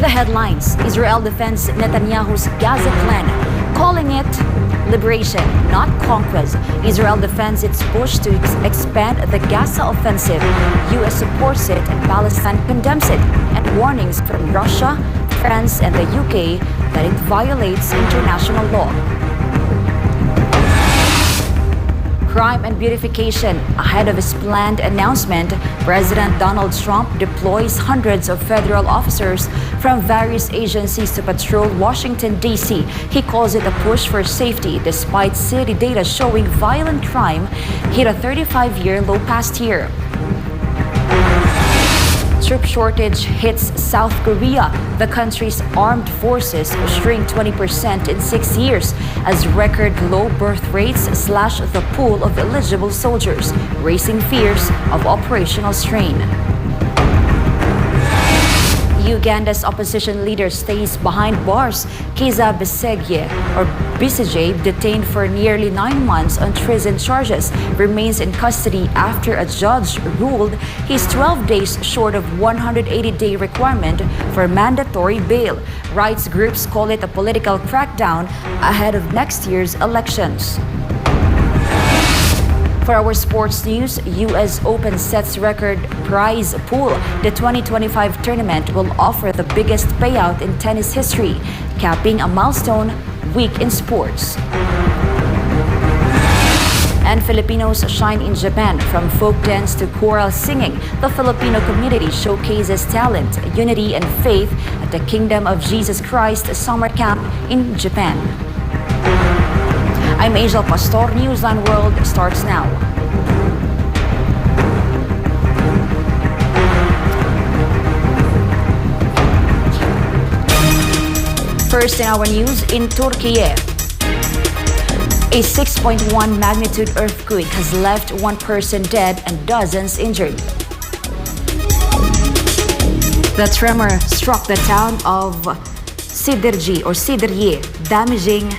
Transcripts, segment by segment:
In the headlines, Israel defends Netanyahu's Gaza plan, calling it liberation, not conquest. Israel defends its push to expand the Gaza offensive. U.S. supports it and Palestine condemns it. And warnings from Russia, France, and the UK that it violates international law. Crime and beautification. Ahead of his planned announcement, President Donald Trump deploys hundreds of federal officers from various agencies to patrol Washington, D.C. He calls it a push for safety despite city data showing violent crime hit a 35-year low past year. Troop shortage hits South Korea. The country's armed forces shrink 20% in 6 years as record low birth rates slash the pool of eligible soldiers, raising fears of operational strain. Uganda's opposition leader stays behind bars. Kizza Besigye, detained for nearly 9 months on treason charges, remains in custody after a judge ruled he's 12 days short of 180-day requirement for mandatory bail. Rights groups call it a political crackdown ahead of next year's elections. For our sports news, U.S. Open sets record prize pool. The 2025 tournament will offer the biggest payout in tennis history, capping a milestone week in sports. And Filipinos shine in Japan. From folk dance to choral singing, the Filipino community showcases talent, unity, and faith at the Kingdom of Jesus Christ summer camp in Japan. I'm Angel Pastor. Newsline World starts now. First in our news, in Turkey, a 6.1 magnitude earthquake has left one person dead and dozens injured. The tremor struck the town of Sidrye, damaging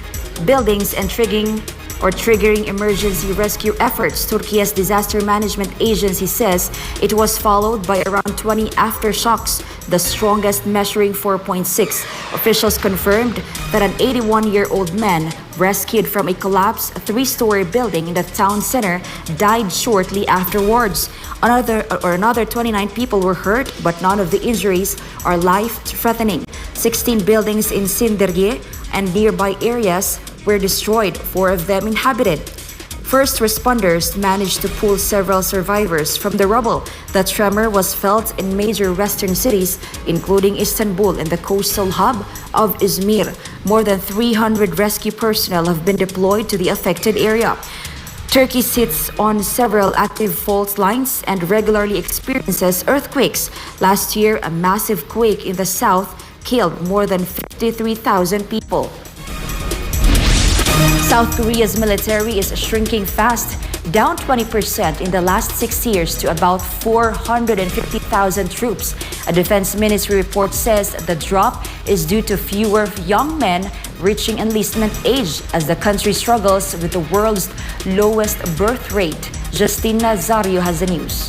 buildings and triggering emergency rescue efforts. Turkey's disaster management agency says it was followed by around 20 aftershocks, the strongest measuring 4.6. Officials confirmed that an 81-year-old man rescued from a collapsed 3-story building in the town center died shortly afterwards. Another 29 people were hurt, but none of the injuries are life-threatening. 16 buildings in Sidrye and nearby areas were destroyed, 4 of them inhabited. First responders managed to pull several survivors from the rubble. The tremor was felt in major western cities, including Istanbul and the coastal hub of Izmir. More than 300 rescue personnel have been deployed to the affected area. Turkey sits on several active fault lines and regularly experiences earthquakes. Last year, a massive quake in the south killed more than 53,000 people. South Korea's military is shrinking fast, down 20% in the last 6 years to about 450,000 troops. A defense ministry report says the drop is due to fewer young men reaching enlistment age as the country struggles with the world's lowest birth rate. Justina Zario has the news.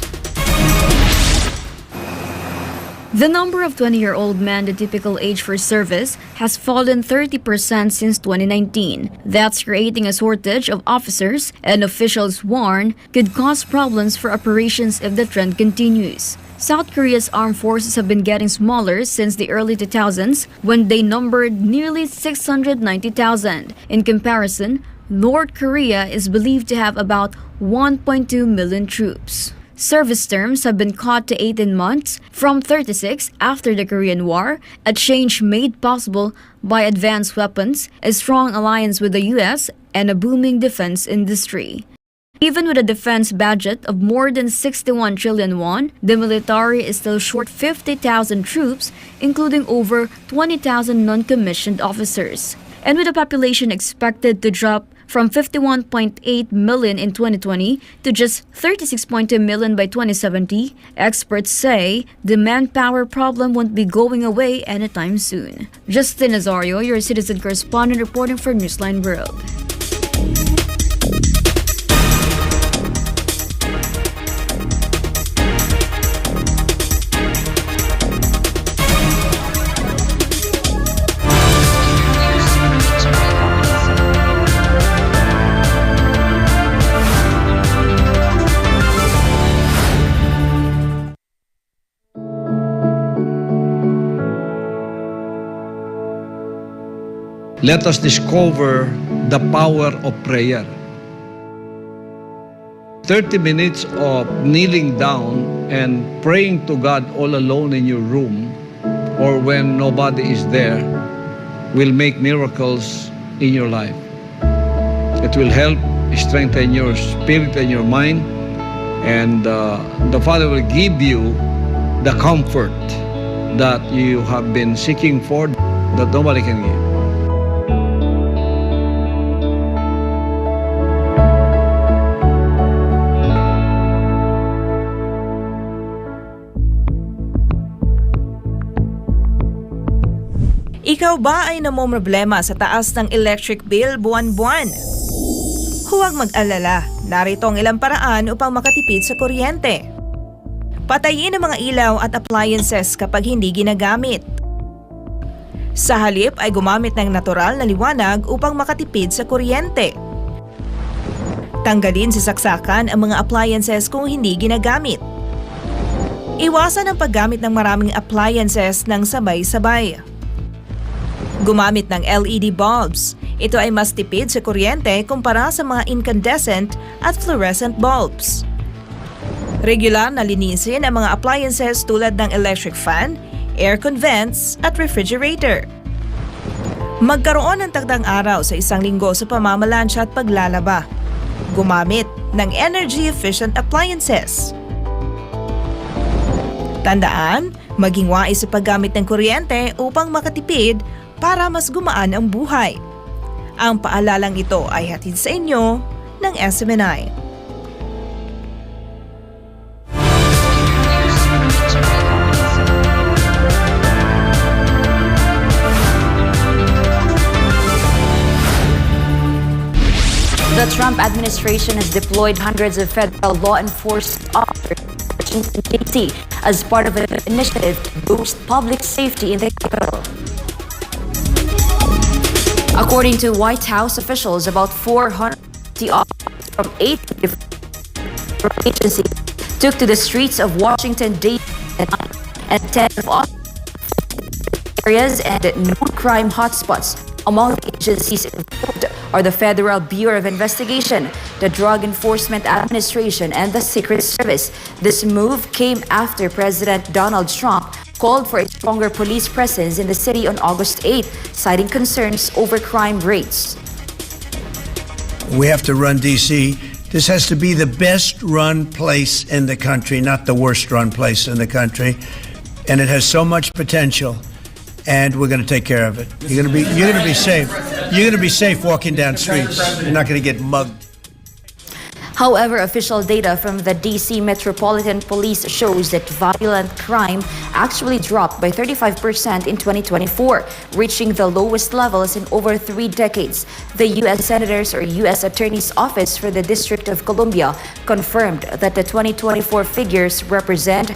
The number of 20-year-old men, the typical age for service, has fallen 30% since 2019. That's creating a shortage of officers, and officials warn could cause problems for operations if the trend continues. South Korea's armed forces have been getting smaller since the early 2000s, when they numbered nearly 690,000. In comparison, North Korea is believed to have about 1.2 million troops. Service terms have been cut to 18 months from 36 after the Korean War, a change made possible by advanced weapons, a strong alliance with the U.S., and a booming defense industry. Even with a defense budget of more than 61 trillion won, the military is still short 50,000 troops, including over 20,000 non-commissioned officers. And with a population expected to drop from 51.8 million in 2020 to just 36.2 million by 2070, experts say the manpower problem won't be going away anytime soon. Justin Nazario, your citizen correspondent reporting for Newsline World. let us discover the power of prayer. 30 minutes of kneeling down and praying to God all alone in your room or when nobody is there will make miracles in your life. It will help strengthen your spirit and your mind, and the Father will give you the comfort that you have been seeking for that nobody can give. Ikaw ba ay namomroblema sa taas ng electric bill buwan-buwan? Huwag mag-alala, narito ang ilang paraan upang makatipid sa kuryente. Patayin ang mga ilaw at appliances kapag hindi ginagamit. Sa halip ay gumamit ng natural na liwanag upang makatipid sa kuryente. Tanggalin sa saksakan ang mga appliances kung hindi ginagamit. Iwasan ang paggamit ng maraming appliances ng sabay-sabay. Gumamit ng LED bulbs. Ito ay mas tipid sa kuryente kumpara sa mga incandescent at fluorescent bulbs. Regular na linisin ang mga appliances tulad ng electric fan, aircon vents at refrigerator. Magkaroon ng takdang araw sa isang linggo sa pamamalansya at paglalaba. Gumamit ng energy-efficient appliances. Tandaan, maging wais sa paggamit ng kuryente upang makatipid para mas gumaan ang buhay. Ang paalalang ito ay hatid sa inyo ng SMNI. The Trump administration has deployed hundreds of federal law enforcement officers in Washington, D.C. as part of an initiative to boost public safety in the capital. According to White House officials, about 400 officers from 8 different agencies took to the streets of Washington, D.C. and 10 of areas and known crime hotspots. Among the agencies involved are the Federal Bureau of Investigation, the Drug Enforcement Administration, and the Secret Service. This move came after President Donald Trump called for a stronger police presence in the city on August 8, citing concerns over crime rates. We have to run D.C. This has to be the best run place in the country, not the worst run place in the country. And it has so much potential, and we're going to take care of it. You're going to be safe. You're going to be safe walking down streets. You're not going to get mugged. However, official data from the DC Metropolitan Police shows that violent crime actually dropped by 35% in 2024, reaching the lowest levels in over 3 decades. The U.S. Senators or U.S. Attorney's Office for the District of Columbia confirmed that the 2024 figures represent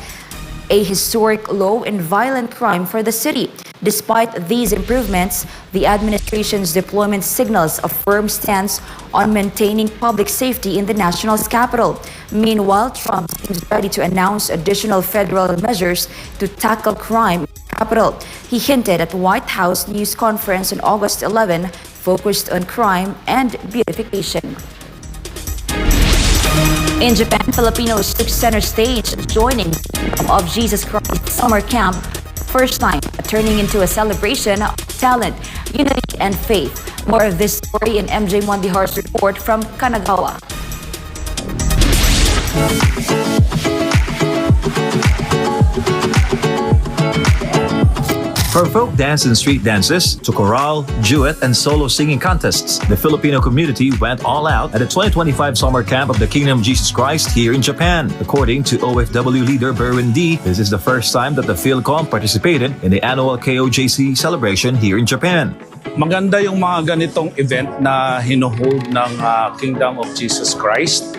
a historic low in violent crime for the city. Despite these improvements, the administration's deployment signals a firm stance on maintaining public safety in the nation's capital. Meanwhile, Trump seems ready to announce additional federal measures to tackle crime in the capital. He hinted at the White House news conference on August 11, focused on crime and beautification. In Japan, Filipinos took center stage, joining of Jesus Christ Summer Camp, first time turning into a celebration of talent, unity, and faith. More of this story in MJ Mondihar's report from Kanagawa. From folk dance and street dances to chorale, duet, and solo singing contests, the Filipino community went all out at the 2025 summer camp of the Kingdom of Jesus Christ here in Japan. According to OFW leader Berwin D, this is the first time that the Philcom participated in the annual KOJC celebration here in Japan. Maganda yung mga ganitong event na hinohold ng Kingdom of Jesus Christ,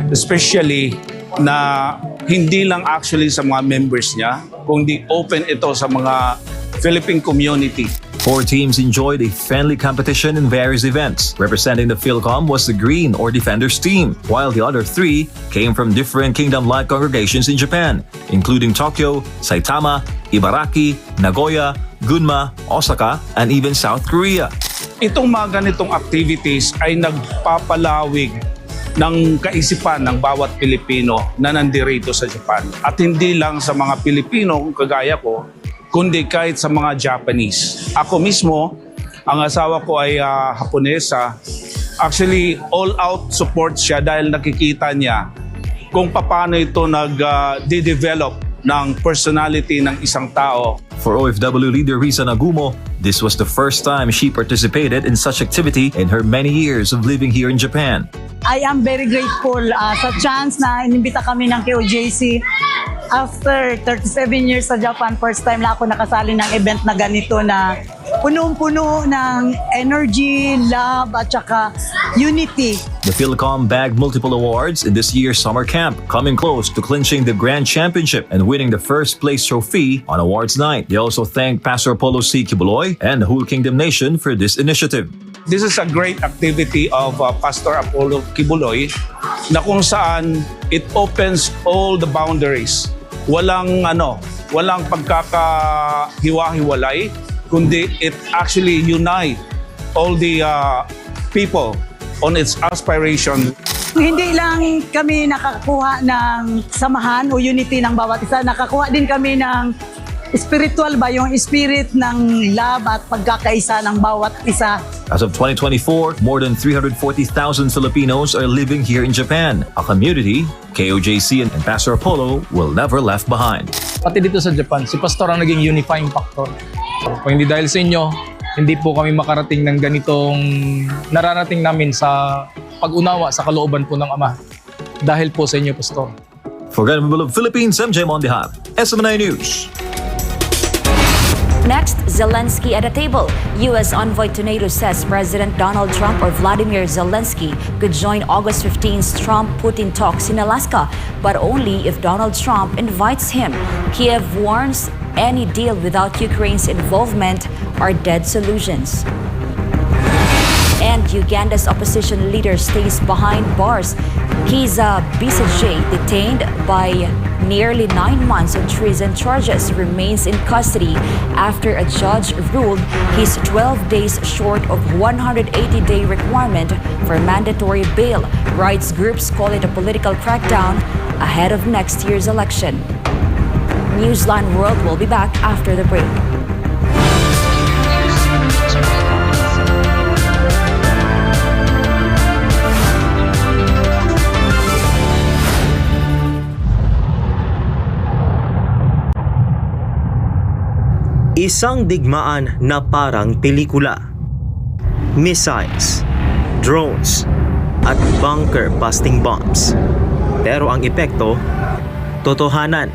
especially na hindi lang actually sa mga members niya, kundi open ito sa mga Philippine community. 4 teams enjoyed a friendly competition in various events. Representing the Philcom was the Green or Defenders team, while the other 3 came from different kingdom-like congregations in Japan, including Tokyo, Saitama, Ibaraki, Nagoya, Gunma, Osaka, and even South Korea. Itong mga ganitong activities ay nagpapalawig ng kaisipan ng bawat Pilipino na nandirito sa Japan. At hindi lang sa mga Pilipino kagaya ko, kundi kahit sa mga Japanese. Ako mismo, ang asawa ko ay Haponesa. Actually, all-out support siya dahil nakikita niya kung paano ito nag-develop ng personality ng isang tao. For OFW leader Risa Nagumo, this was the first time she participated in such activity in her many years of living here in Japan. I am very grateful sa chance na inimbita kami ng KOJC. After 37 years sa Japan, first time lang ako nakasali ng event na ganito na punong-puno ng energy, love at saka unity. The Philcom bagged multiple awards in this year's summer camp, coming close to clinching the Grand Championship and winning the first place trophy on awards night. They also thanked Pastor Apollo C. Kibuloy and the whole Kingdom Nation for this initiative. This is a great activity of Pastor Apollo Kibuloy na kung saan it opens all the boundaries. Walang pagkakahiwa-hiwalay, kundi it actually unite all the people on its aspiration. Hindi lang kami nakakuha ng samahan o unity ng bawat isa, nakakuha din kami ng spiritual ba, yung spirit ng love at pagkakaisa ng bawat isa. As of 2024, more than 340,000 Filipinos are living here in Japan, a community KOJC and Pastor Apollo will never left behind. Pati dito sa Japan, si Pastor ang naging unifying factor. Kung hindi dahil sa inyo, hindi po kami makarating ng ganitong nararating namin sa pag-unawa sa kalooban po ng Ama. Dahil po sa inyo, Pastor. For Government of Philippines, MJ Mondihab, SMNI News. Next, Zelensky at a table. U.S. envoy to NATO says President Donald Trump or Vladimir Zelensky could join August 15's Trump-Putin talks in Alaska, but only if Donald Trump invites him. Kiev warns any deal without Ukraine's involvement are dead solutions. And Uganda's opposition leader stays behind bars. Besigye, detained by nearly 9 months on treason charges, remains in custody after a judge ruled he's 12 days short of 180-day requirement for mandatory bail. Rights groups call it a political crackdown ahead of next year's election. Newsline World will be back after the break. Isang digmaan na parang pelikula. Missiles, drones, at bunker-busting bombs. Pero ang epekto, totohanan.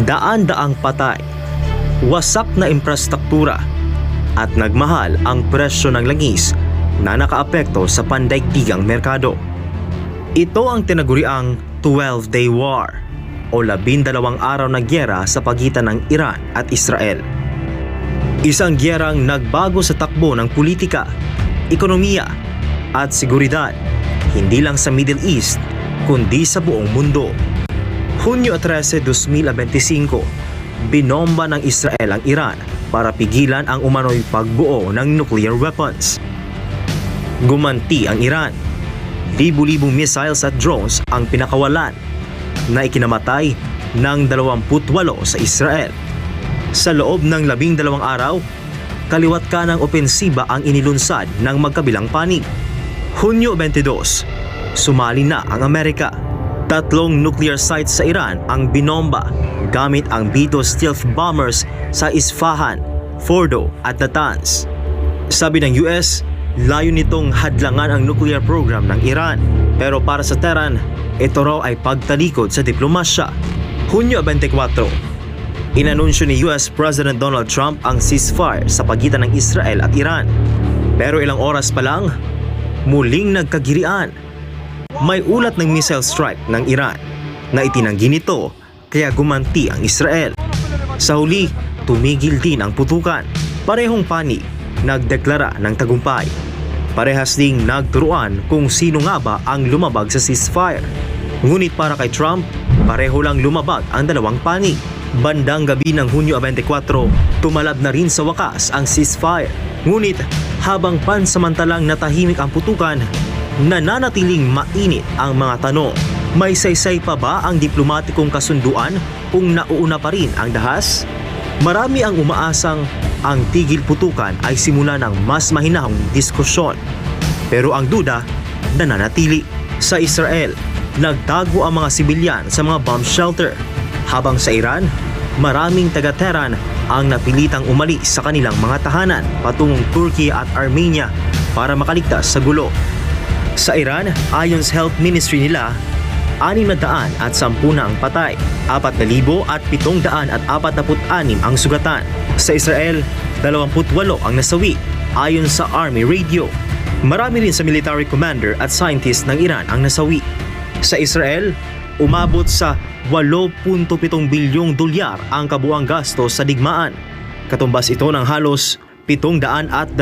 Daan-daang patay, wasak na infrastruktura, at nagmahal ang presyo ng langis na nakaapekto sa pandaigdigang merkado. Ito ang tinaguriang 12-day war o 12 araw na gyera sa pagitan ng Iran at Israel. Isang gyerang nagbago sa takbo ng politika, ekonomiya at seguridad, hindi lang sa Middle East kundi sa buong mundo. Hunyo 13, 2025, binomba ng Israel ang Iran para pigilan ang umano'y pagbuo ng nuclear weapons. Gumanti ang Iran. Libu-libong missiles at drones ang pinakawalan na ikinamatay ng 28 sa Israel. Sa loob ng 12 araw, kaliwat kanang opensiba ang inilunsad ng magkabilang panig. Hunyo 22, sumali na ang Amerika. 3 nuclear sites sa Iran ang binomba gamit ang B-2 stealth bombers sa Isfahan, Fordo at Natanz. Sabi ng US, layo nitong hadlangan ang nuclear program ng Iran. Pero para sa Tehran, ito raw ay pagtalikod sa diplomasya. Hunyo 24, inanunsyo ni US President Donald Trump ang ceasefire sa pagitan ng Israel at Iran. Pero ilang oras pa lang, muling nagkagirian. May ulat ng missile strike ng Iran na itinanggi nito kaya gumanti ang Israel. Sa huli, tumigil din ang putukan. Parehong panig, nagdeklara ng tagumpay. Parehas ding nagturuan kung sino nga ba ang lumabag sa ceasefire. Ngunit para kay Trump, pareho lang lumabag ang dalawang panig. Bandang gabi ng Hunyo 24, tumalab na rin sa wakas ang ceasefire. Ngunit habang pansamantalang natahimik ang putukan, nananatiling mainit ang mga tanong. May saysay pa ba ang diplomatikong kasunduan kung nauuna pa rin ang dahas? Marami ang umaasang ang tigil putukan ay simula ng mas mahinahong diskusyon. Pero ang duda nananatili. Sa Israel, nagtago ang mga sibilyan sa mga bomb shelter. Habang sa Iran, maraming taga-Tehran ang napilitang umalis sa kanilang mga tahanan patungong Turkey at Armenia para makaligtas sa gulo. Sa Iran, ayon sa health ministry nila, 610 na ang patay, 4,746 ang sugatan. Sa Israel, 28 ang nasawi ayon sa Army Radio. Marami rin sa military commander at scientist ng Iran ang nasawi. Sa Israel, umabot sa 8.7 bilyong dolyar ang kabuang gasto sa digmaan. Katumbas ito ng halos 725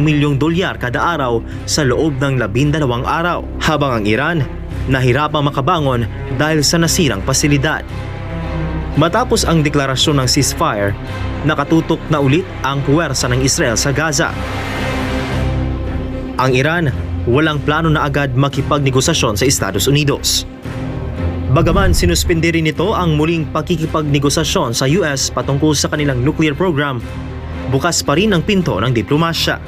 milyong dolyar kada araw sa loob ng 12 araw. Habang ang Iran, nahirapang makabangon dahil sa nasirang pasilidad. Matapos ang deklarasyon ng ceasefire, nakatutok na ulit ang puwersa ng Israel sa Gaza. Ang Iran, walang plano na agad makipagnegosasyon sa Estados Unidos. Bagaman sinuspindi rin nito ang muling pakikipagnegosasyon sa US patungkol sa kanilang nuclear program, bukas pa rin ang pinto ng diplomasya.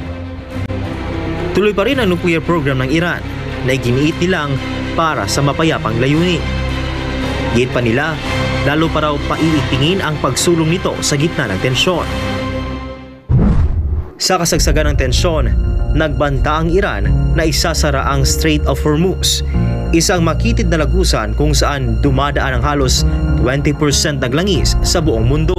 Tuloy pa rin ang nuclear program ng Iran na iginiit nilang para sa mapayapang layunin. Git pa nila, lalo pa raw paiitingin ang pagsulong nito sa gitna ng tensyon. Sa kasagsagan ng tensyon, nagbanta ang Iran na isasara ang Strait of Hormuz, isang makitid na lagusan kung saan dumadaan ang halos 20% ng langis sa buong mundo.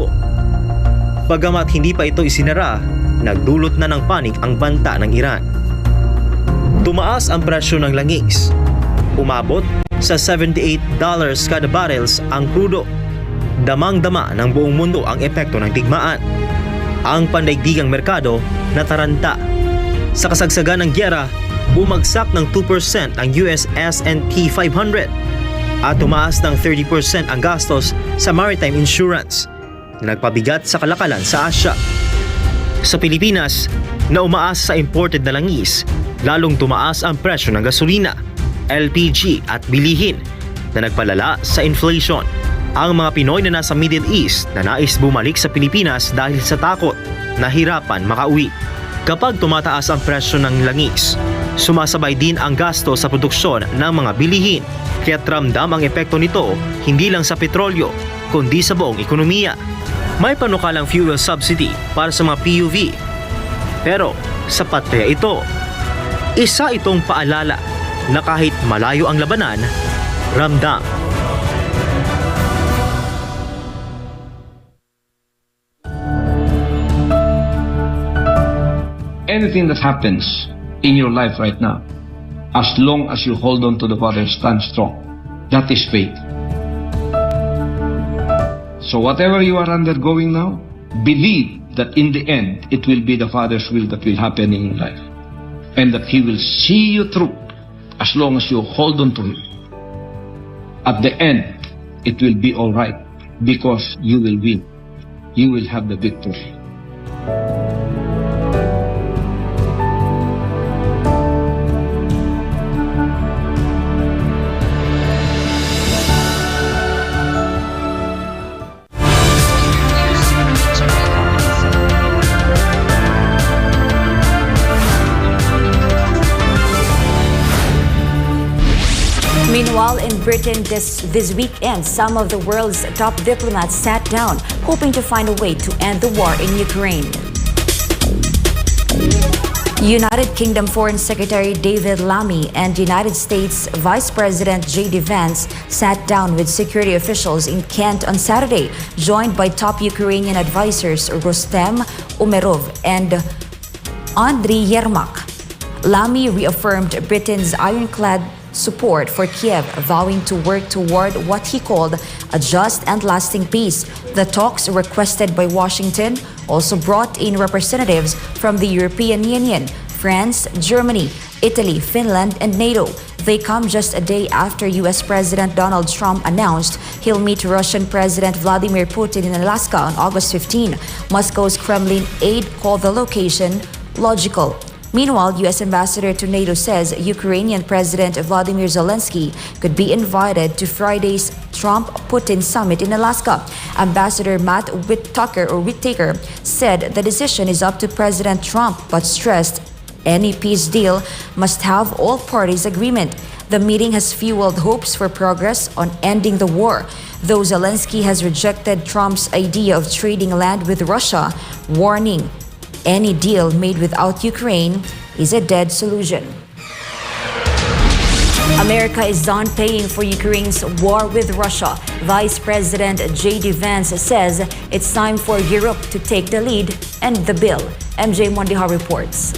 Bagamat hindi pa ito isinara, nagdulot na ng panik ang banta ng Iran. Tumaas ang presyo ng langis. Umabot sa $78 kada barrels ang crudo. Damang-dama ng buong mundo ang epekto ng digmaan. Ang pandaigdigang merkado nataranta. Sa kasagsagan ng gyera, bumagsak ng 2% ang US S&P 500 at tumaas ng 30% ang gastos sa maritime insurance na nagpabigat sa kalakalan sa Asya. Sa Pilipinas, na umaas sa imported na langis, lalong tumaas ang presyo ng gasolina, LPG at bilihin na nagpalala sa inflation. Ang mga Pinoy na nasa Middle East na nais bumalik sa Pilipinas dahil sa takot, nahirapan makauwi. Kapag tumataas ang presyo ng langis, sumasabay din ang gasto sa produksyon ng mga bilihin. Kaya't ramdam ang epekto nito hindi lang sa petrolyo, kundi sa buong ekonomiya. May panukalang fuel subsidy para sa mga PUV. Pero sapat kaya ito? Isa itong paalala na kahit malayo ang labanan, ramdam. Anything that happens in your life right now, as long as you hold on to the Father, stand strong. That is faith. So whatever you are undergoing now, believe that in the end, it will be the Father's will that will happen in your life. And that He will see you through as long as you hold on to Him. At the end, it will be all right because you will win. You will have the victory. Meanwhile, in Britain this weekend, some of the world's top diplomats sat down, hoping to find a way to end the war in Ukraine. United Kingdom Foreign Secretary David Lammy and United States Vice President J.D. Vance sat down with security officials in Kent on Saturday, joined by top Ukrainian advisors Rustem Umerov and Andriy Yermak. Lammy reaffirmed Britain's ironclad support for Kiev, vowing to work toward what he called a just and lasting peace. The talks requested by Washington also brought in representatives from the European Union, France, Germany, Italy, Finland, and NATO. They come just a day after U.S. President Donald Trump announced he'll meet Russian President Vladimir Putin in Alaska on August 15. Moscow's Kremlin aide called the location logical. Meanwhile, U.S. Ambassador to NATO says Ukrainian President Vladimir Zelensky could be invited to Friday's Trump-Putin summit in Alaska. Ambassador Matt Whitaker said the decision is up to President Trump, but stressed any peace deal must have all parties' agreement. The meeting has fueled hopes for progress on ending the war, though Zelensky has rejected Trump's idea of trading land with Russia, warning any deal made without Ukraine is a dead solution. America is done paying for Ukraine's war with Russia. Vice President J.D. Vance says it's time for Europe to take the lead and the bill. MJ Mondiha reports.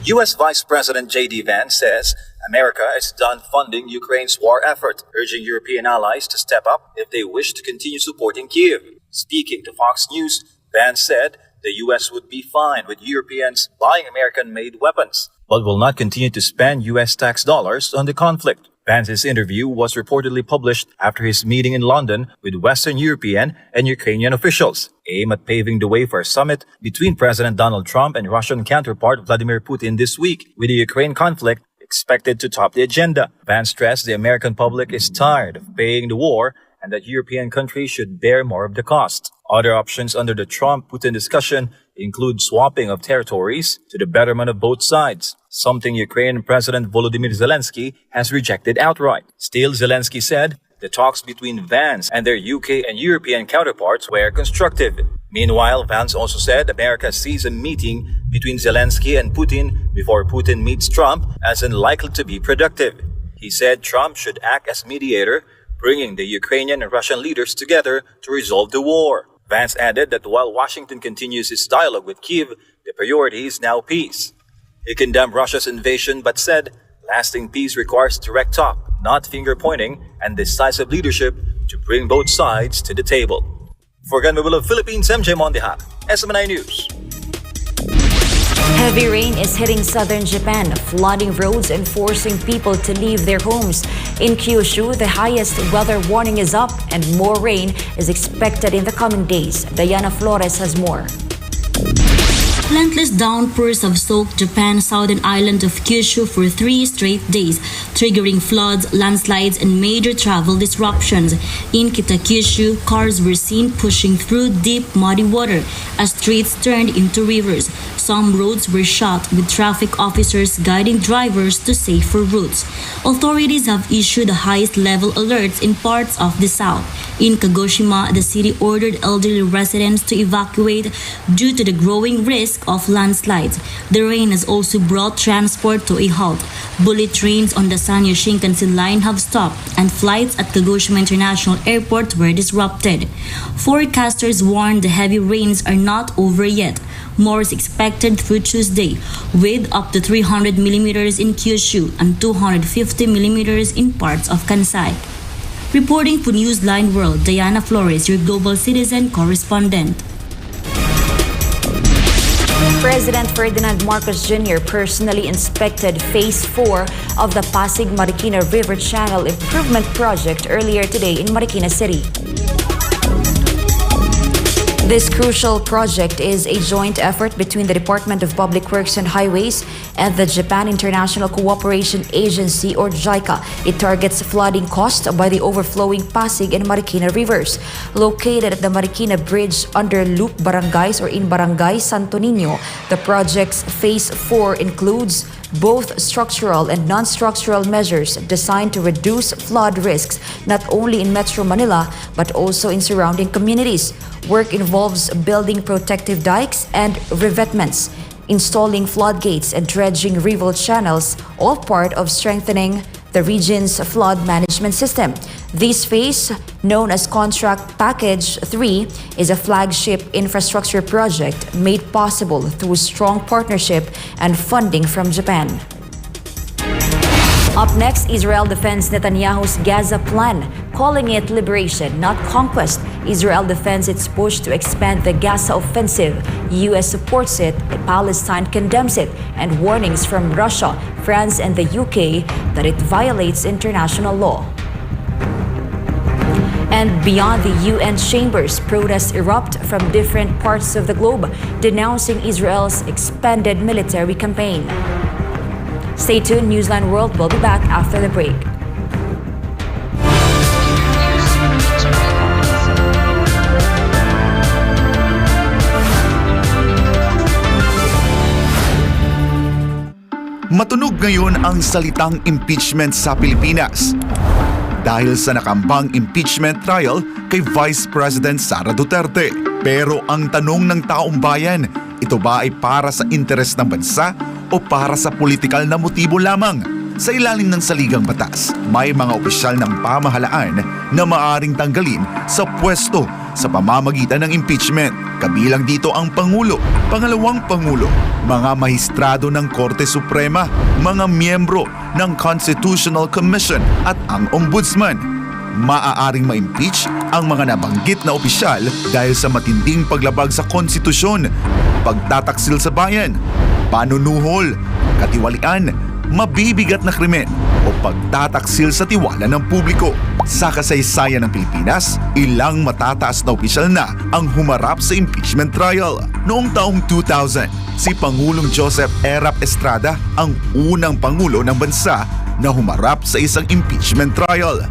U.S. Vice President J.D. Vance says America is done funding Ukraine's war effort, urging European allies to step up if they wish to continue supporting Kyiv. Speaking to Fox News, Vance said the U.S. would be fine with Europeans buying American-made weapons, but will not continue to spend U.S. tax dollars on the conflict. Vance's interview was reportedly published after his meeting in London with Western European and Ukrainian officials, aimed at paving the way for a summit between President Donald Trump and Russian counterpart Vladimir Putin this week, with the Ukraine conflict expected to top the agenda. Vance stressed the American public is tired of paying the war and that European countries should bear more of the cost. Other options under the Trump-Putin discussion include swapping of territories to the betterment of both sides, something Ukrainian President Volodymyr Zelensky has rejected outright. Still, Zelensky said the talks between Vance and their UK and European counterparts were constructive. Meanwhile, Vance also said America sees a meeting between Zelensky and Putin before Putin meets Trump as unlikely to be productive. He said Trump should act as mediator, bringing the Ukrainian and Russian leaders together to resolve the war. Vance added that while Washington continues its dialogue with Kyiv, the priority is now peace. He condemned Russia's invasion but said lasting peace requires direct talk, not finger-pointing, and decisive leadership to bring both sides to the table. For Gunmobile of Philippines, MJ Mondiha, SMNI News. Heavy rain is hitting southern Japan, flooding roads and forcing people to leave their homes. In Kyushu, the highest weather warning is up and more rain is expected in the coming days. Diana Flores has more. Relentless downpours have soaked Japan's southern island of Kyushu for 3 straight days, triggering floods, landslides, and major travel disruptions. In Kitakyushu, cars were seen pushing through deep, muddy water as streets turned into rivers. Some roads were shut, with traffic officers guiding drivers to safer routes. Authorities have issued the highest level alerts in parts of the south. In Kagoshima, the city ordered elderly residents to evacuate due to the growing risk of landslides. The rain has also brought transport to a halt. Bullet trains on the Sanyo Shinkansen line have stopped, and flights at Kagoshima International Airport were disrupted. Forecasters warn the heavy rains are not over yet. More is expected through Tuesday, with up to 300 millimeters in Kyushu and 250 millimeters in parts of Kansai. Reporting for Newsline World, Diana Flores, your global citizen correspondent. President Ferdinand Marcos Jr. personally inspected Phase 4 of the Pasig-Marikina River Channel Improvement Project earlier today in Marikina City. This crucial project is a joint effort between the Department of Public Works and Highways and the Japan International Cooperation Agency, or JICA. It targets flooding caused by the overflowing Pasig and Marikina rivers. Located at the Marikina Bridge under Loop Barangays or in Barangay Santo Niño, the project's Phase 4 includes both structural and non-structural measures designed to reduce flood risks not only in Metro Manila but also in surrounding communities. Work involves building protective dikes and revetments, installing floodgates and dredging river channels, all part of strengthening the region's flood management system. This phase, known as Contract Package 3, is a flagship infrastructure project made possible through strong partnership and funding from Japan. Up next, Israel defends Netanyahu's Gaza plan, calling it liberation, not conquest. Israel defends its push to expand the Gaza offensive. U.S. supports it, Palestine condemns it, and warnings from Russia, France, and the UK that it violates international law. And beyond the UN chambers, protests erupt from different parts of the globe, denouncing Israel's expanded military campaign. Stay tuned, Newsline World will be back after the break. Matunog ngayon ang salitang impeachment sa Pilipinas dahil sa nakambang impeachment trial kay Vice President Sara Duterte. Pero ang tanong ng taong bayan, ito ba ay para sa interes ng bansa o para sa politikal na motibo lamang? Sa ilalim ng saligang batas, may mga opisyal ng pamahalaan na maaaring tanggalin sa pwesto sa pamamagitan ng impeachment. Kabilang dito ang Pangulo, Pangalawang Pangulo, mga mahistrado ng Korte Suprema, mga miyembro ng Constitutional Commission at ang Ombudsman. Maaaring ma-impeach ang mga nabanggit na opisyal dahil sa matinding paglabag sa konstitusyon, pagtataksil sa bayan, panunuhol, katiwalian, mabibigat na krimen o pagtataksil sa tiwala ng publiko. Sa kasaysayan ng Pilipinas, ilang matataas na opisyal na ang humarap sa impeachment trial. Noong taong 2000, si Pangulong Joseph Erap Estrada ang unang Pangulo ng bansa na humarap sa isang impeachment trial.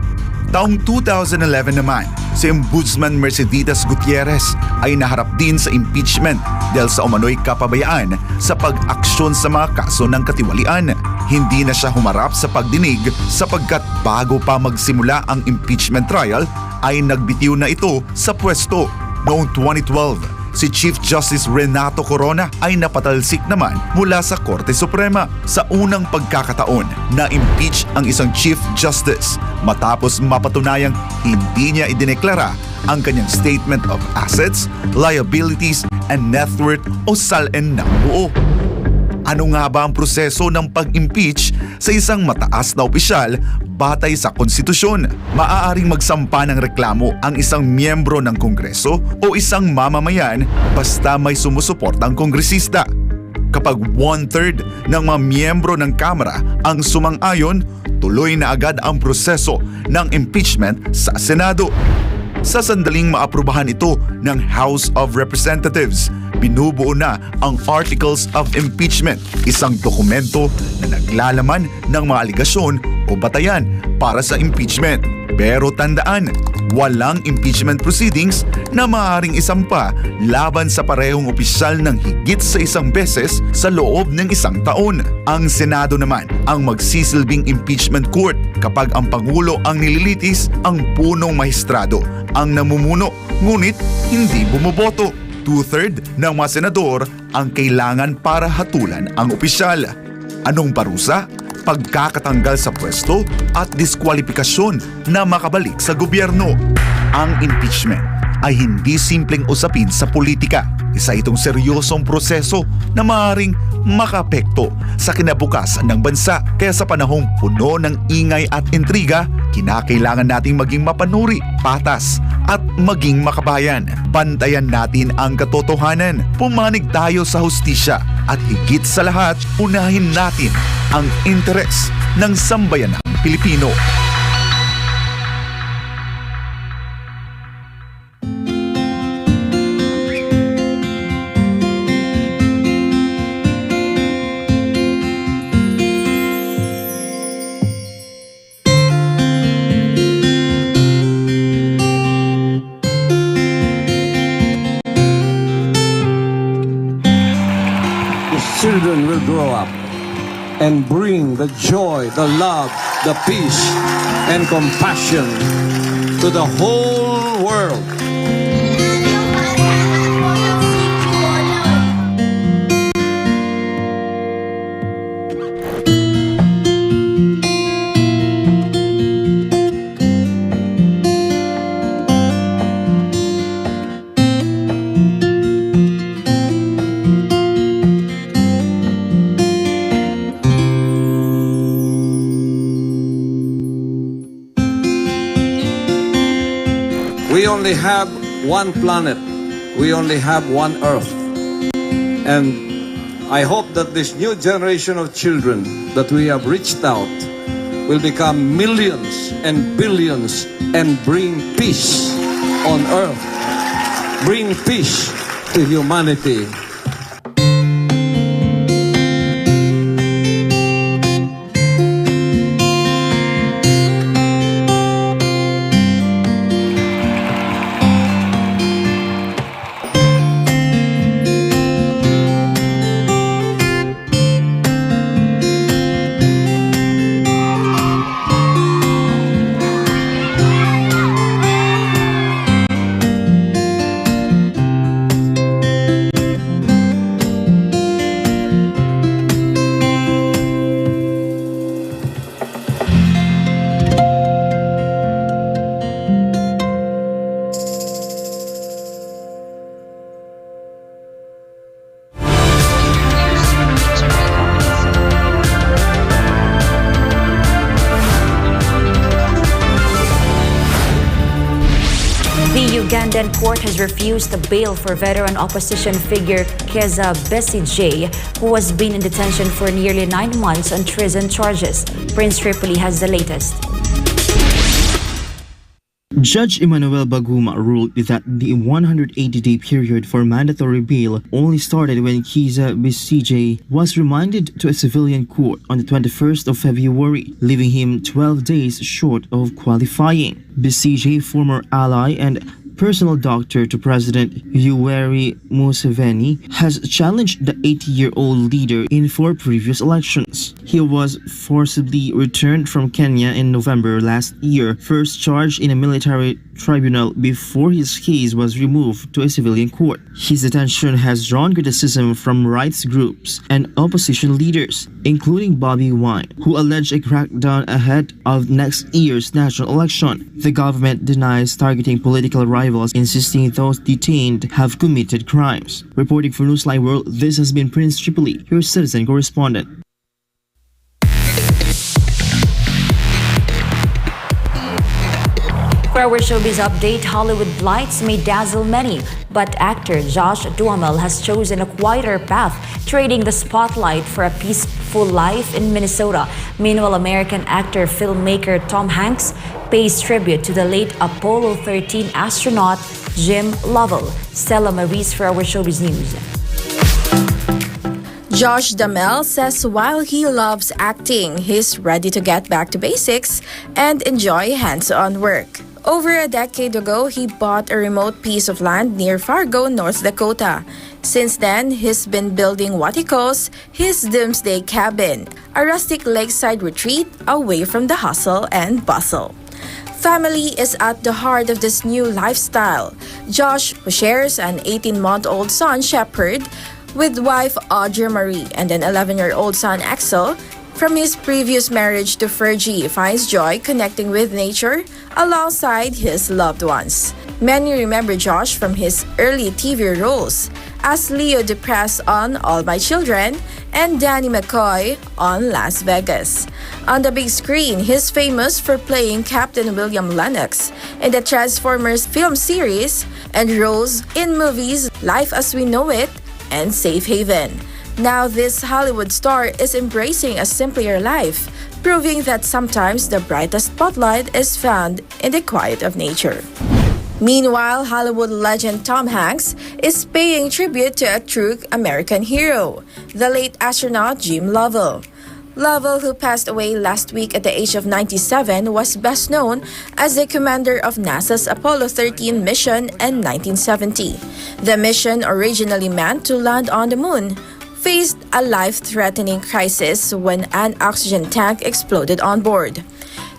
Taong 2011 naman, si Ombudsman Mercedes Gutierrez ay naharap din sa impeachment dahil sa umano'y kapabayaan sa pag-aksyon sa mga kaso ng katiwalian. Hindi na siya humarap sa pagdinig sapagkat bago pa magsimula ang impeachment trial ay nagbitiw na ito sa pwesto. Noong 2012, si Chief Justice Renato Corona ay napatalsik naman mula sa Korte Suprema sa unang pagkakataon na impeach ang isang Chief Justice matapos mapatunayang hindi niya idineklara ang kanyang Statement of Assets, Liabilities, and Net Worth o SALN ng buo. Ano nga ba ang proseso ng pag-impeach sa isang mataas na opisyal batay sa konstitusyon? Maaaring magsampa ng reklamo ang isang miyembro ng Kongreso o isang mamamayan basta may sumusuportang kongresista. Kapag 1/3 ng mga miyembro ng Kamara ang sumang-ayon, tuloy na agad ang proseso ng impeachment sa Senado. Sa sandaling maaprubahan ito ng House of Representatives, binubuo na ang Articles of Impeachment, isang dokumento na naglalaman ng mga aligasyon o batayan para sa impeachment. Pero tandaan, walang impeachment proceedings na maaaring isampa laban sa parehong opisyal ng higit sa isang beses sa loob ng isang taon. Ang Senado naman ang magsisilbing impeachment court kapag ang Pangulo ang nililitis, ang punong mahistrado ang namumuno, ngunit hindi bumoboto. 2/3 ng mga senador ang kailangan para hatulan ang opisyal. Anong parusa? Pagkakatanggal sa pwesto at diskwalifikasyon na makabalik sa gobyerno. Ang impeachment ay hindi simpleng usapin sa politika. Isa itong seryosong proseso na maaaring makaapekto sa kinabukasan ng bansa. Kaya sa panahong puno ng ingay at intriga, kinakailangan nating maging mapanuri, patas at maging makabayan. Bantayan natin ang katotohanan, pumanig tayo sa hustisya at higit sa lahat, unahin natin ang interes ng sambayanang Pilipino. Children will grow up and bring the joy, the love, the peace, and compassion to the whole world. We only have one planet. We only have one Earth. And I hope that this new generation of children that we have reached out will become millions and billions and bring peace on earth, bring peace to humanity. The Ugandan court has refused the bail for veteran opposition figure Besigye, who has been in detention for nearly 9 months on treason charges. Prince Tripoli has the latest. Judge Emmanuel Baguma ruled that the 180-day period for mandatory bail only started when Besigye was remanded to a civilian court on the 21st of February, leaving him 12 days short of qualifying. Besigye, former ally and personal doctor to President Yoweri Museveni, has challenged the 80-year-old leader in 4 previous elections. He was forcibly returned from Kenya in November last year, first charged in a military tribunal before his case was removed to a civilian court. His detention has drawn criticism from rights groups and opposition leaders, including Bobby Wine, who allege a crackdown ahead of next year's national election. The government denies targeting political rivals, insisting those detained have committed crimes. Reporting for Newsline World, this has been Prince Tripoli, your citizen correspondent. For our showbiz update, Hollywood lights may dazzle many, but actor Josh Duhamel has chosen a quieter path, trading the spotlight for a peaceful life in Minnesota. Meanwhile, American actor-filmmaker Tom Hanks pays tribute to the late Apollo 13 astronaut Jim Lovell. Stella Maurice for our showbiz news. Josh Duhamel says while he loves acting, he's ready to get back to basics and enjoy hands-on work. Over a decade ago, he bought a remote piece of land near Fargo, North Dakota. Since then, he's been building what he calls his doomsday cabin, a rustic lakeside retreat away from the hustle and bustle. Family is at the heart of this new lifestyle. Josh, who shares an 18-month-old son, Shepherd, with wife Audrey Marie and an 11-year-old son, Axel, from his previous marriage to Fergie, finds joy connecting with nature alongside his loved ones. Many remember Josh from his early TV roles as Leo DePress on All My Children and Danny McCoy on Las Vegas. On the big screen, he's famous for playing Captain William Lennox in the Transformers film series and roles in movies Life as We Know It and Safe Haven. Now this Hollywood star is embracing a simpler life, proving that sometimes the brightest spotlight is found in the quiet of nature. Meanwhile, Hollywood legend Tom Hanks is paying tribute to a true American hero, the late astronaut Jim Lovell. Lovell, who passed away last week at the age of 97, was best known as the commander of NASA's Apollo 13 mission in 1970. The mission, originally meant to land on the moon, faced a life-threatening crisis when an oxygen tank exploded on board.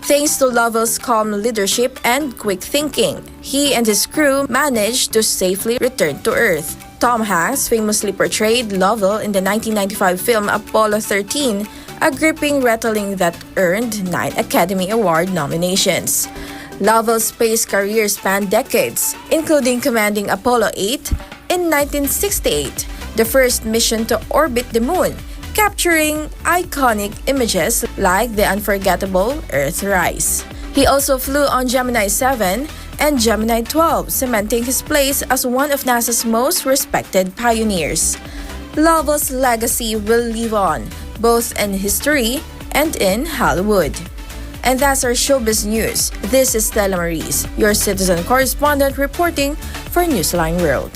Thanks to Lovell's calm leadership and quick thinking, he and his crew managed to safely return to Earth. Tom Hanks famously portrayed Lovell in the 1995 film Apollo 13, a gripping retelling that earned 9 Academy Award nominations. Lovell's space career spanned decades, including commanding Apollo 8 in 1968, the first mission to orbit the moon, capturing iconic images like the unforgettable Earthrise. He also flew on Gemini 7 and Gemini 12, cementing his place as one of NASA's most respected pioneers. Lovell's legacy will live on, both in history and in Hollywood. And that's our showbiz news. This is Stella Maris, your citizen correspondent reporting for Newsline World.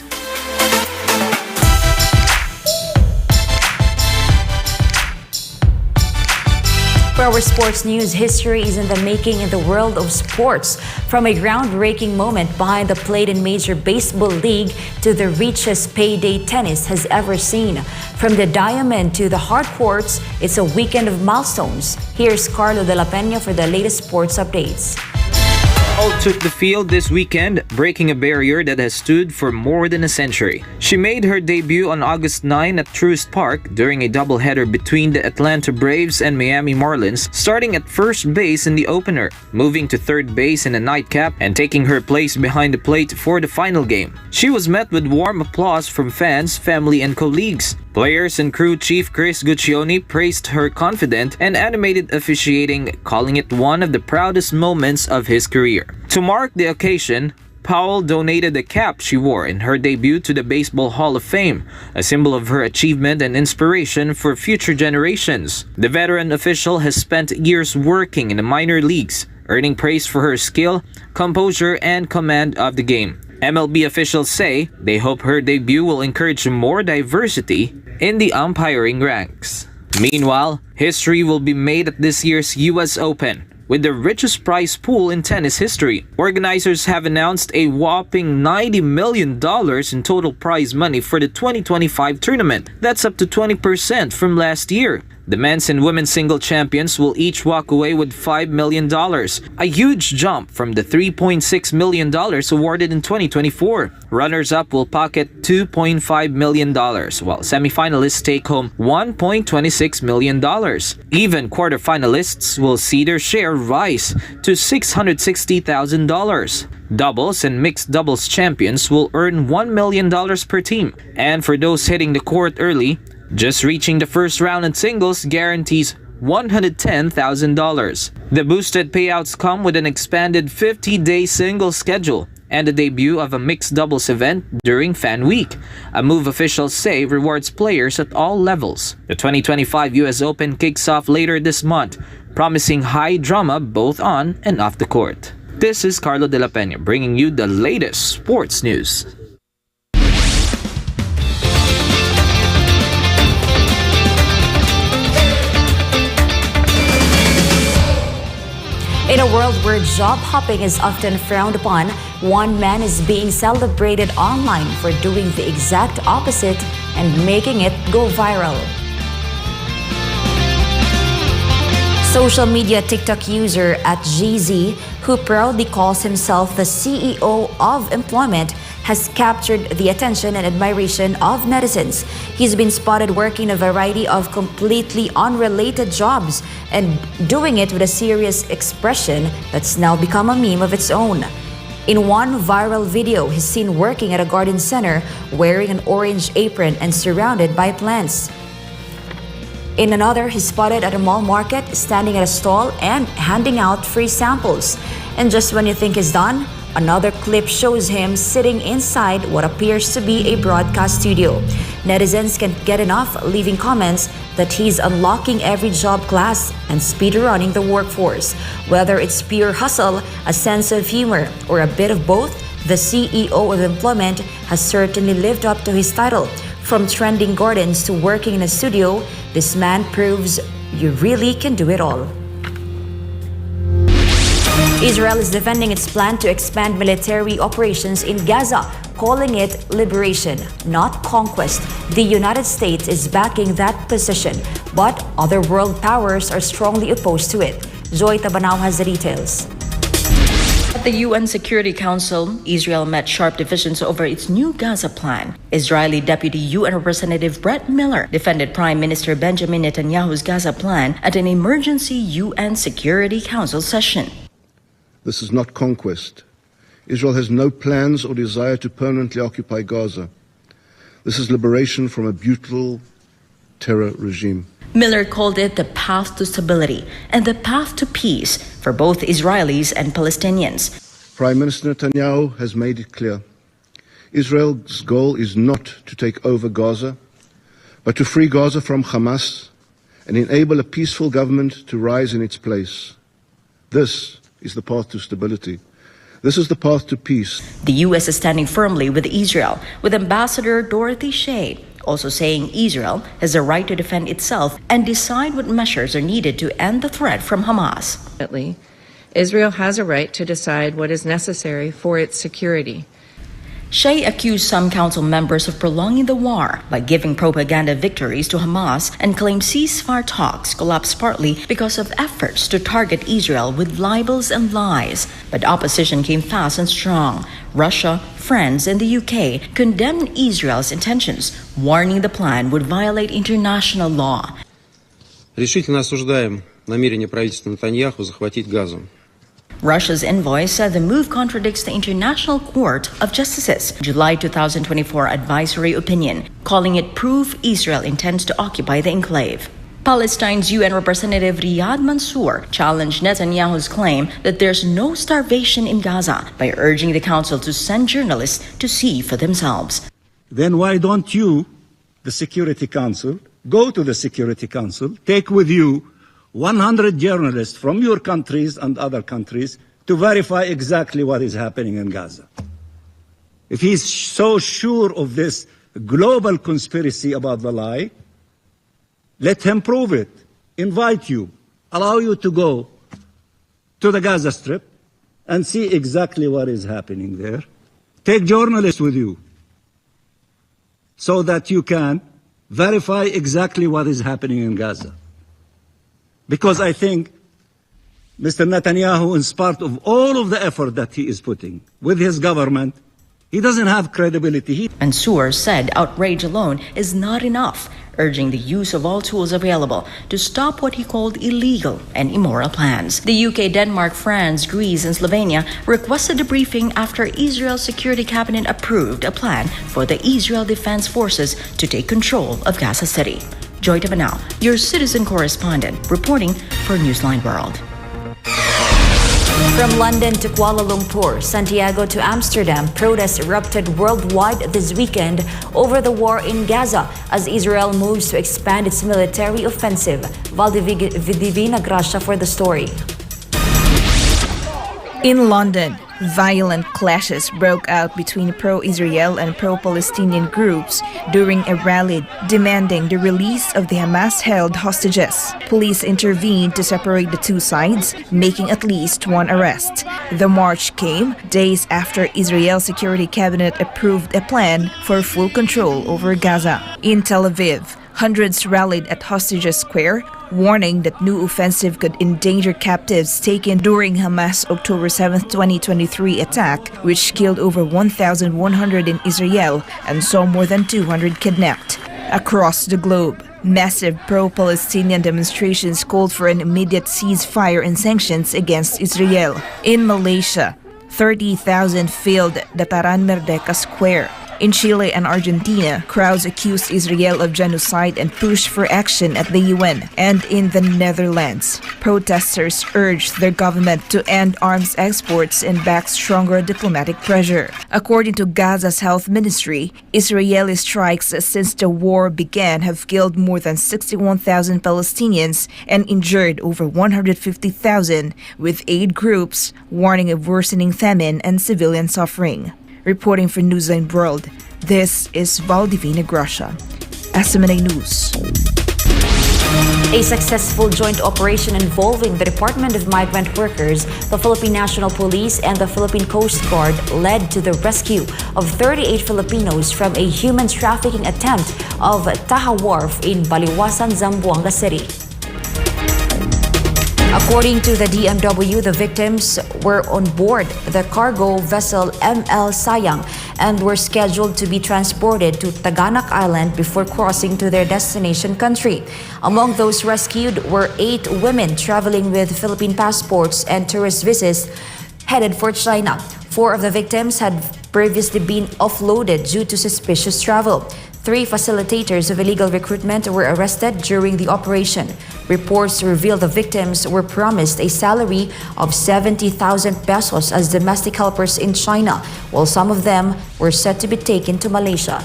For our sports news, history is in the making in the world of sports. From a groundbreaking moment behind the plate in Major Baseball League to the richest payday tennis has ever seen. From the diamond to the hard courts, it's a weekend of milestones. Here's Carlo de la Peña for the latest sports updates. All took the field this weekend, breaking a barrier that has stood for more than a century. She made her debut on August 9 at Truist Park during a doubleheader between the Atlanta Braves and Miami Marlins, starting at first base in the opener, moving to third base in a nightcap, and taking her place behind the plate for the final game. She was met with warm applause from fans, family, and colleagues. Players and crew chief Chris Guccione praised her confident and animated officiating, calling it one of the proudest moments of his career. To mark the occasion, Powell donated the cap she wore in her debut to the Baseball Hall of Fame, a symbol of her achievement and inspiration for future generations. The veteran official has spent years working in the minor leagues, earning praise for her skill, composure, and command of the game. MLB officials say they hope her debut will encourage more diversity in the umpiring ranks. Meanwhile, history will be made at this year's US Open, with the richest prize pool in tennis history. Organizers have announced a whopping $90 million in total prize money for the 2025 tournament. That's up to 20% from last year. The men's and women's single champions will each walk away with $5 million, a huge jump from the $3.6 million awarded in 2024. Runners-up will pocket $2.5 million, while semifinalists take home $1.26 million. Even quarterfinalists will see their share rise to $660,000. Doubles and mixed doubles champions will earn $1 million per team. And for those hitting the court early, just reaching the first round in singles guarantees $110,000. The boosted payouts come with an expanded 50-day singles schedule and the debut of a mixed doubles event during Fan Week, a move officials say rewards players at all levels. The 2025 US Open kicks off later this month, promising high drama both on and off the court. This is Carlo de la Peña bringing you the latest sports news. In a world where job hopping is often frowned upon, one man is being celebrated online for doing the exact opposite and making it go viral. Social media TikTok user @GZ, who proudly calls himself the CEO of employment, has captured the attention and admiration of netizens. He's been spotted working a variety of completely unrelated jobs and doing it with a serious expression that's now become a meme of its own. In one viral video, he's seen working at a garden center wearing an orange apron and surrounded by plants. In another, he's spotted at a mall market standing at a stall and handing out free samples. And just when you think he's done, another clip shows him sitting inside what appears to be a broadcast studio. Netizens can't get enough, leaving comments that he's unlocking every job class and speedrunning the workforce. Whether it's pure hustle, a sense of humor, or a bit of both, the CEO of employment has certainly lived up to his title. From trending gardens to working in a studio, this man proves you really can do it all. Israel is defending its plan to expand military operations in Gaza, calling it liberation, not conquest. The United States is backing that position, but other world powers are strongly opposed to it. Joy Tabanao has the details. At the UN Security Council, Israel met sharp divisions over its new Gaza plan. Israeli Deputy UN Representative Brett Miller defended Prime Minister Benjamin Netanyahu's Gaza plan at an emergency UN Security Council session. This is not conquest. Israel has no plans or desire to permanently occupy Gaza. This is liberation from a brutal terror regime. Miller called it the path to stability and the path to peace for both Israelis and Palestinians. Prime Minister Netanyahu has made it clear. Israel's goal is not to take over Gaza, but to free Gaza from Hamas and enable a peaceful government to rise in its place. This is the path to stability. This is the path to peace. The U.S. is standing firmly with Israel, with Ambassador Dorothy Shea also saying Israel has a right to defend itself and decide what measures are needed to end the threat from Hamas. Israel has a right to decide what is necessary for its security. Shea accused some council members of prolonging the war by giving propaganda victories to Hamas and claimed ceasefire talks collapsed partly because of efforts to target Israel with libels and lies. But opposition came fast and strong. Russia, France, and the UK condemned Israel's intentions, warning the plan would violate international law. Решительно осуждаем намерение правительства Нетаньяху захватить Газу. Russia's envoy said the move contradicts the International Court of Justice's July 2024 advisory opinion, calling it proof Israel intends to occupy the enclave. Palestine's UN Representative Riyad Mansour challenged Netanyahu's claim that there's no starvation in Gaza by urging the council to send journalists to see for themselves. Then why don't you, the Security Council, go to the Security Council, take with you 100 journalists from your countries and other countries to verify exactly what is happening in Gaza? If he's so sure of this global conspiracy about the lie, let him prove it. Invite you, allow you to go to the Gaza Strip and see exactly what is happening there. Take journalists with you so that you can verify exactly what is happening in Gaza. Because I think Mr. Netanyahu, in spite of all of the effort that he is putting with his government, he doesn't have credibility. Mansour said outrage alone is not enough, urging the use of all tools available to stop what he called illegal and immoral plans. The UK, Denmark, France, Greece, and Slovenia requested a briefing after Israel's Security Cabinet approved a plan for the Israel Defense Forces to take control of Gaza City. Joy Tabanao, your citizen correspondent, reporting for Newsline World. From London to Kuala Lumpur, Santiago to Amsterdam, protests erupted worldwide this weekend over the war in Gaza as Israel moves to expand its military offensive. Valdivina Gracia for the story. In London, violent clashes broke out between pro-Israel and pro-Palestinian groups during a rally demanding the release of the Hamas-held hostages. Police intervened to separate the two sides, making at least one arrest. The march came days after Israel's Security Cabinet approved a plan for full control over Gaza. In Tel Aviv, hundreds rallied at Hostages Square, warning that new offensive could endanger captives taken during Hamas' October 7, 2023 attack, which killed over 1,100 in Israel and saw more than 200 kidnapped. Across the globe, massive pro-Palestinian demonstrations called for an immediate ceasefire and sanctions against Israel. In Malaysia, 30,000 filled Dataran Merdeka Square. In Chile and Argentina, crowds accused Israel of genocide and pushed for action at the UN. And in the Netherlands, protesters urged their government to end arms exports and back stronger diplomatic pressure. According to Gaza's health ministry, Israeli strikes since the war began have killed more than 61,000 Palestinians and injured over 150,000, with aid groups warning of worsening famine and civilian suffering. Reporting for Newsline World, this is Valdivina Gracia, SMNA News. A successful joint operation involving the Department of Migrant Workers, the Philippine National Police, and the Philippine Coast Guard led to the rescue of 38 Filipinos from a human trafficking attempt of Taha Wharf in Baliwasan, Zamboanga City. According to the DMW, the victims were on board the cargo vessel ML Sayang and were scheduled to be transported to Taganak Island before crossing to their destination country. Among those rescued were 8 women traveling with Philippine passports and tourist visas headed for China. 4 of the victims had previously been offloaded due to suspicious travel. 3 facilitators of illegal recruitment were arrested during the operation. Reports reveal the victims were promised a salary of 70,000 pesos as domestic helpers in China, while some of them were set to be taken to Malaysia.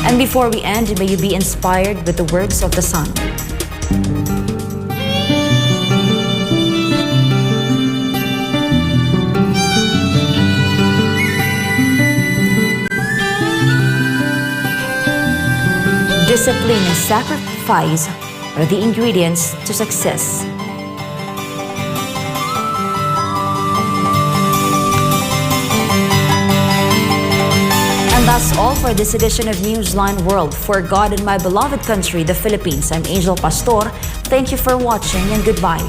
And before we end, may you be inspired with the words of the Sun. Discipline and sacrifice are the ingredients to success. And that's all for this edition of Newsline World. For God and my beloved country, the Philippines, I'm Angel Pastor. Thank you for watching and goodbye.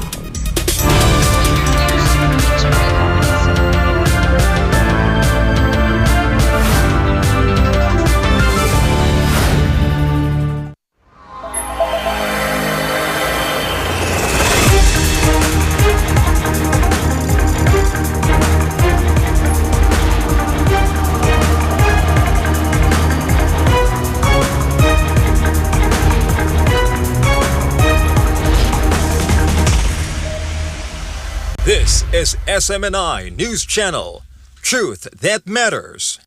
This is SMNI News Channel. Truth that matters.